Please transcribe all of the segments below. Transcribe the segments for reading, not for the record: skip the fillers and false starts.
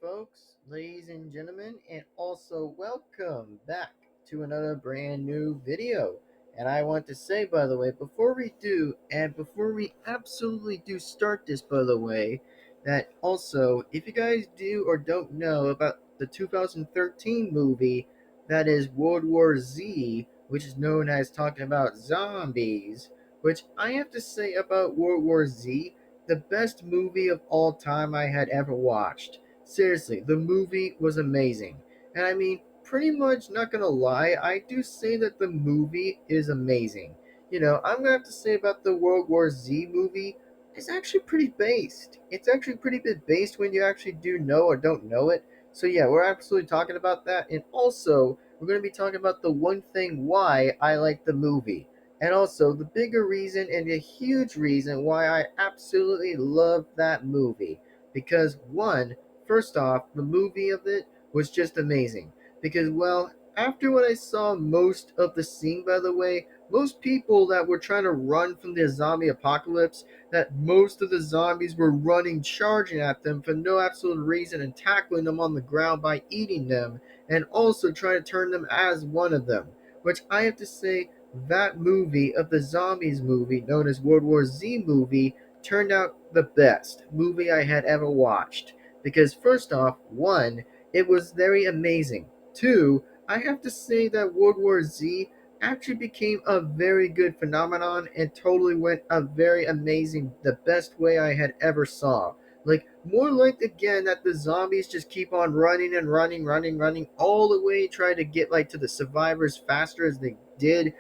folks, ladies and gentlemen, and also welcome back to another brand new video. And I want to say, by the way, before we absolutely do start this, by the way, that also, if you guys do or don't know about the 2013 movie that is World War Z, which is known as talking about zombies, which I have to say about World War Z, the best movie of all time I had ever watched. Seriously, the movie was amazing. And I mean, pretty much not gonna lie, I do say that the movie is amazing. I'm gonna have to say about the World War Z movie, it's actually pretty based. It's actually pretty bit based when you actually do know or don't know it. So yeah, we're absolutely talking about that. And also, we're gonna be talking about the one thing why I like the movie. And also the bigger reason and the huge reason why I absolutely love that movie. Because one, first off, the movie of it was just amazing. Because, well, after what I saw most of the scene, by the way, most people that were trying to run from the zombie apocalypse, that most of the zombies were running, charging at them for no absolute reason and tackling them on the ground by eating them and also trying to turn them as one of them. Which I have to say, that movie of the zombies movie, known as World War Z movie, turned out the best movie I had ever watched. Because, first off, one, it was very amazing. Two, I have to say that World War Z actually became a very good phenomenon and totally went a very amazing, the best way I had ever saw. Like, more like again that the zombies just keep on running and running, running, running all the way, trying to get like to the survivors faster as they did,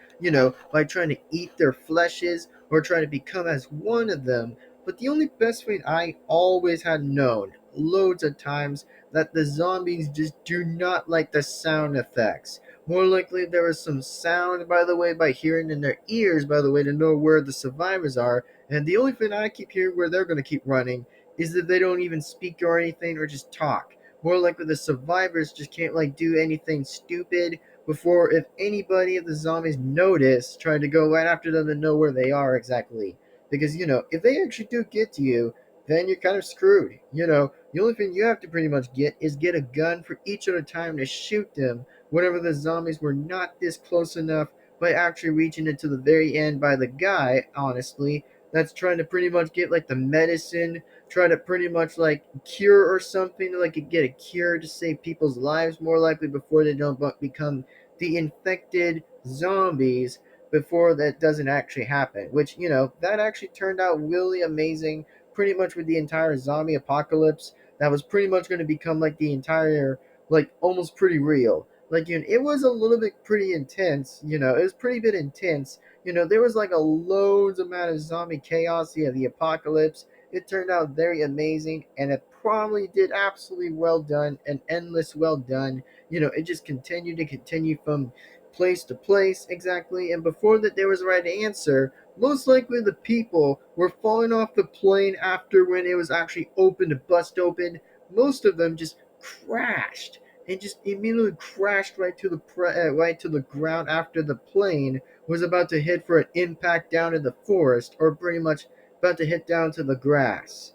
by trying to eat their fleshes or try to become as one of them. But the only best way I always had known, loads of times, that the zombies just do not like the sound effects. More likely, there was some sound, by the way, by hearing in their ears, by the way, to know where the survivors are. And the only thing I keep hearing where they're going to keep running is that they don't even speak or anything or just talk. More likely, the survivors just can't like do anything stupid before if anybody of the zombies notice, trying to go right after them to know where they are exactly. Because, if they actually do get to you, then you're kind of screwed. The only thing you have to pretty much get a gun for each at a time to shoot them whenever the zombies were not this close enough by actually reaching it to the very end by the guy, honestly, that's trying to pretty much get like the medicine, try to pretty much like cure or something, like get a cure to save people's lives more likely before they don't become the infected zombies before that doesn't actually happen. Which, that actually turned out really amazing pretty much with the entire zombie apocalypse that was pretty much going to become like the entire, like almost pretty real. Like, it was a little bit pretty intense, it was pretty bit intense. There was like a loads amount of zombie chaos, the apocalypse. It turned out very amazing and it probably did absolutely well done and endless well done. It just continued to continue from place to place exactly. And before that there was a right answer, most likely the people were falling off the plane after when it was actually open to bust open. Most of them just crashed and just immediately crashed right to the ground after the plane was about to hit for an impact down in the forest or pretty much about to hit down to the grass,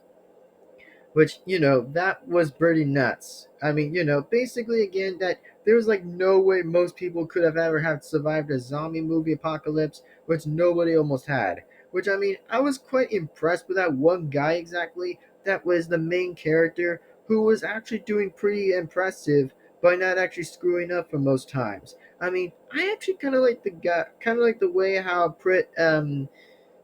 which that was pretty nuts. I mean, basically again that there was like no way most people could have ever have survived a zombie movie apocalypse, which nobody almost had. Which, I mean, I was quite impressed with that one guy exactly that was the main character, who was actually doing pretty impressive by not actually screwing up for most times. I mean, I actually kind of like the way how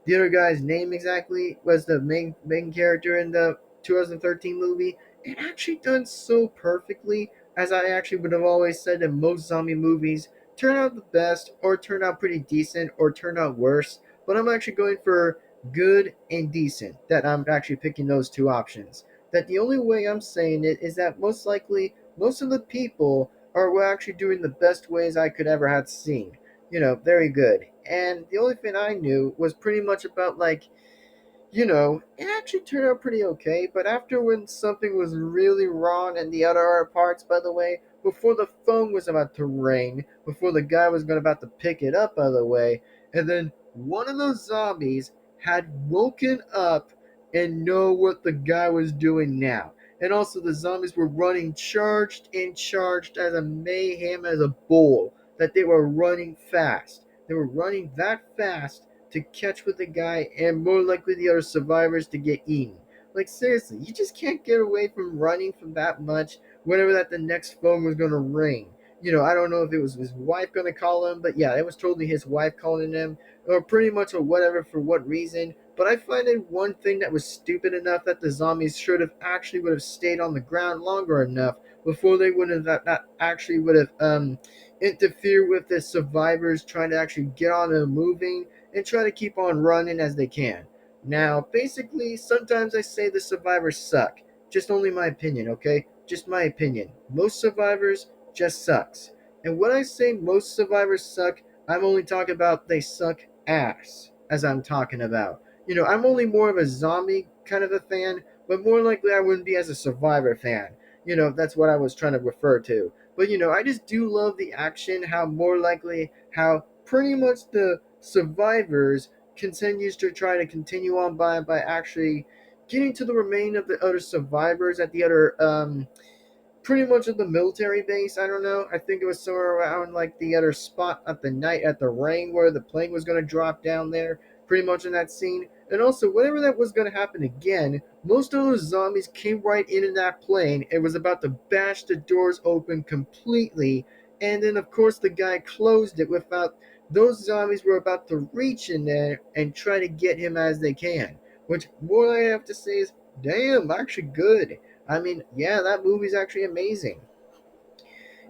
the other guy's name exactly was the main character in the 2013 movie, it actually done so perfectly, as I actually would have always said that most zombie movies turn out the best or turn out pretty decent or turn out worse, but I'm actually going for good and decent, that I'm actually picking those two options. That the only way I'm saying it is that most likely most of the people are actually doing the best ways I could ever have seen. Very good. And the only thing I knew was pretty much about like, it actually turned out pretty okay. But after when something was really wrong and the other parts, by the way, before the phone was about to ring, before the guy was going about to pick it up, by the way, and then one of those zombies had woken up and know what the guy was doing now. and also the zombies were running charged and charged as a mayhem as a bull, that they were running fast. They were running that fast to catch with the guy and more likely the other survivors to get eaten. Like seriously, you just can't get away from running from that much whenever that the next phone was gonna ring. I don't know if it was his wife gonna call him, but yeah, it was totally his wife calling him, or pretty much or whatever for what reason. But I find it one thing that was stupid enough that the zombies should have actually would have stayed on the ground longer enough before they would have that actually would have interfered with the survivors trying to actually get on and moving and try to keep on running as they can. Now, basically, sometimes I say the survivors suck. Just only my opinion, okay? Just my opinion. Most survivors just sucks. And when I say most survivors suck, I'm only talking about they suck ass, as I'm talking about. I'm only more of a zombie kind of a fan, but more likely I wouldn't be as a survivor fan. That's what I was trying to refer to. But I just do love the action, how more likely, how pretty much the survivors continues to try to continue on by actually getting to the remain of the other survivors at the other pretty much at the military base. I don't know. I think it was somewhere around like the other spot at the night at the rain where the plane was going to drop down there, pretty much in that scene. And also, whenever that was going to happen again, most of those zombies came right in that plane and was about to bash the doors open completely. And then, of course, the guy closed it without. Those zombies were about to reach in there and try to get him as they can. Which, what I have to say is, damn, actually good. I mean, yeah, that movie's actually amazing.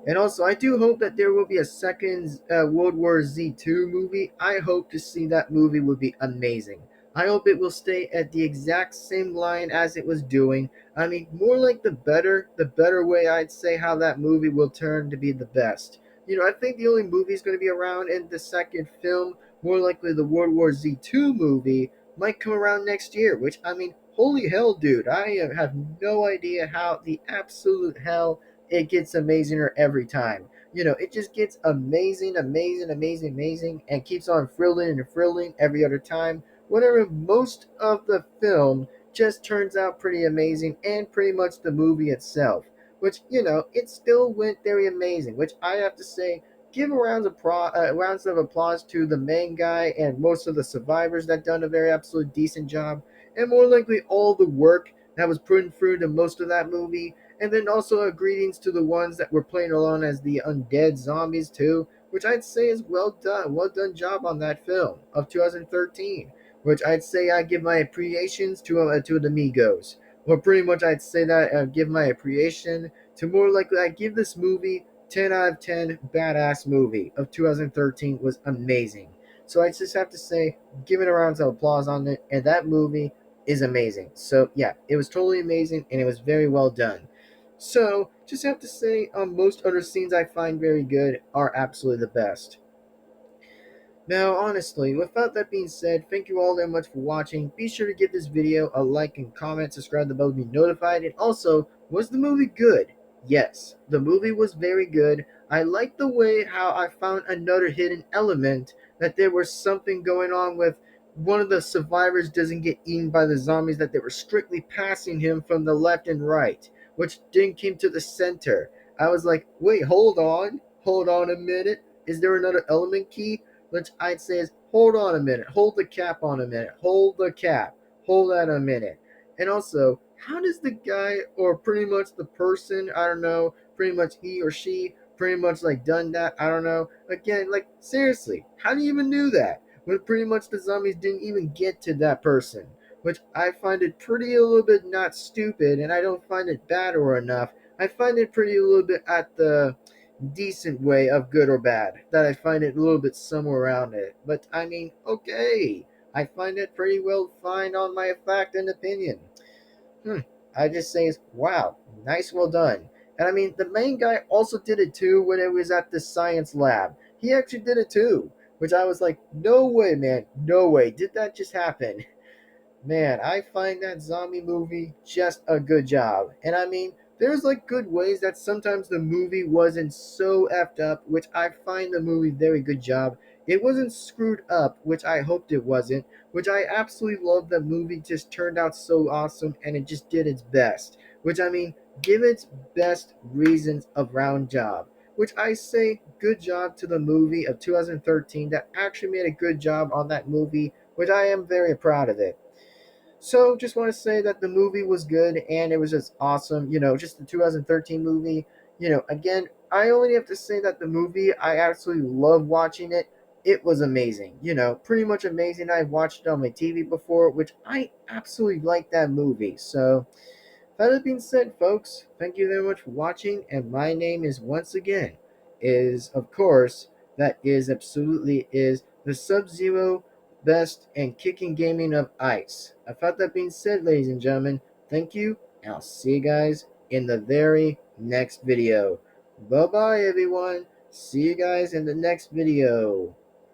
And also, I do hope that there will be a second World War Z 2 movie. I hope to see that movie would be amazing. I hope it will stay at the exact same line as it was doing. I mean, more like the better way I'd say how that movie will turn to be the best. I think the only movie is going to be around in the second film, more likely the World War Z 2 movie, might come around next year, which, I mean, holy hell, dude. I have no idea how the absolute hell it gets amazinger every time. It just gets amazing, amazing, amazing, amazing, and keeps on thrilling and thrilling every other time. Whenever most of the film just turns out pretty amazing, and pretty much the movie itself, which it still went very amazing. Which I have to say, give a rounds of applause to the main guy and most of the survivors that done a very absolute decent job, and more likely all the work that was put through to most of that movie, and then also a greetings to the ones that were playing along as the undead zombies too, which I'd say is well done job on that film of 2013. Which I'd say I give my appreciations to the Migos. Or pretty much I'd say that I give my appreciation to more likely I give this movie 10 out of 10 badass movie of 2013 was amazing. So I just have to say, give it a round of applause on it, and that movie is amazing. So yeah, it was totally amazing and it was very well done. So, just have to say, most other scenes I find very good are absolutely the best. Now, honestly, without that being said, thank you all very much for watching. Be sure to give this video a like and comment, subscribe the bell to be notified, and also, was the movie good? Yes, the movie was very good. I like the way how I found another hidden element, that there was something going on with one of the survivors doesn't get eaten by the zombies, that they were strictly passing him from the left and right, which then came to the center. I was like, wait, hold on a minute. Is there another element key? Which I'd say is hold on a minute, hold the cap on a minute, hold the cap, hold that a minute. And also, how does the guy or pretty much the person, I don't know, pretty much he or she, pretty much like done that, I don't know. Again, like seriously, how do you even do that? When pretty much the zombies didn't even get to that person. Which I find it pretty a little bit not stupid, and I don't find it bad or enough. I find it pretty a little bit at the decent way of good or bad, that I find it a little bit somewhere around it. But I mean, okay, I find it pretty well fine on my fact and opinion. Hmm. I just say, wow, nice, well done. And I mean, the main guy also did it too when it was at the science lab. He actually did it too, which I was like, no way, man, no way. Did that just happen? Man, I find that zombie movie just a good job. And I mean, there's like good ways that sometimes the movie wasn't so effed up, which I find the movie very good job. It wasn't screwed up, which I hoped it wasn't, which I absolutely love. The movie just turned out so awesome and it just did its best. which I mean, give its best reasons of round job, which I say good job to the movie of 2013 that actually made a good job on that movie, which I am very proud of it. So just want to say that the movie was good and it was just awesome. Just the 2013 movie. Again, I only have to say that the movie, I absolutely love watching it. It was amazing. Pretty much amazing. I've watched it on my TV before, which I absolutely like that movie. So that being said, folks, thank you very much for watching. And my name is once again is of course that is absolutely is the Sub-Zero best and kicking gaming of ice. I thought that being said, ladies and gentlemen, thank you, and I'll see you guys in the very next video. Bye bye, everyone. See you guys in the next video.